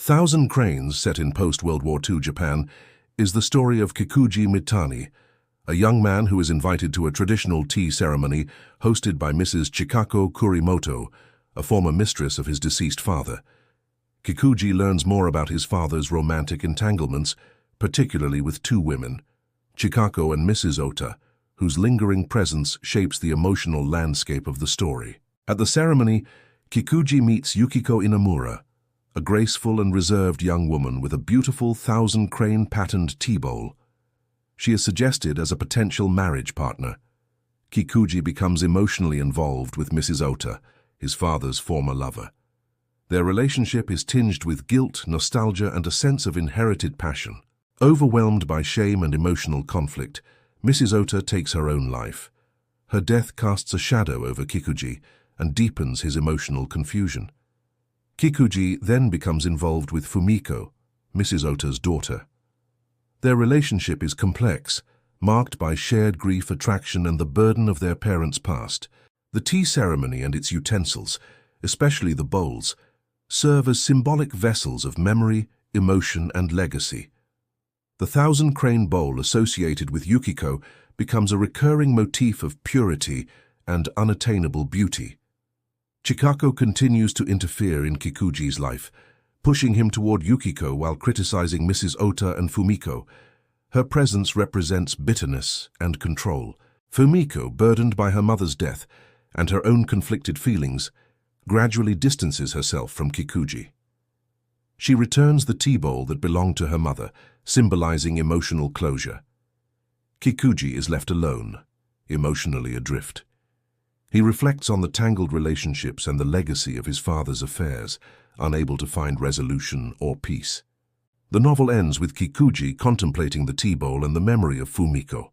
Thousand Cranes, set in post-World War II Japan, is the story of Kikuji Mitani, a young man who is invited to a traditional tea ceremony hosted by Mrs. Chikako Kurimoto, a former mistress of his deceased father. Kikuji learns more about his father's romantic entanglements, particularly with two women, Chikako and Mrs. Ota, whose lingering presence shapes the emotional landscape of the story. At the ceremony, Kikuji meets Yukiko Inamura, a graceful and reserved young woman with a beautiful thousand-crane patterned tea bowl. She is suggested as a potential marriage partner. Kikuji becomes emotionally involved with Mrs. Ota, his father's former lover. Their relationship is tinged with guilt, nostalgia, and a sense of inherited passion. Overwhelmed by shame and emotional conflict, Mrs. Ota takes her own life. Her death casts a shadow over Kikuji and deepens his emotional confusion. Kikuji then becomes involved with Fumiko, Mrs. Ota's daughter. Their relationship is complex, marked by shared grief, attraction, and the burden of their parents' past. The tea ceremony and its utensils, especially the bowls, serve as symbolic vessels of memory, emotion, and legacy. The thousand-crane bowl associated with Yukiko becomes a recurring motif of purity and unattainable beauty. Chikako continues to interfere in Kikuji's life, pushing him toward Yukiko while criticizing Mrs. Ota and Fumiko. Her presence represents bitterness and control. Fumiko, burdened by her mother's death and her own conflicted feelings, gradually distances herself from Kikuji. She returns the tea bowl that belonged to her mother, symbolizing emotional closure. Kikuji is left alone, emotionally adrift. He reflects on the tangled relationships and the legacy of his father's affairs, unable to find resolution or peace. The novel ends with Kikuji contemplating the tea bowl and the memory of Fumiko.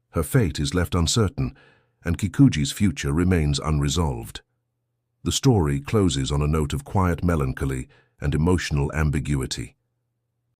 Her fate is left uncertain, and Kikuji's future remains unresolved. The story closes on a note of quiet melancholy and emotional ambiguity.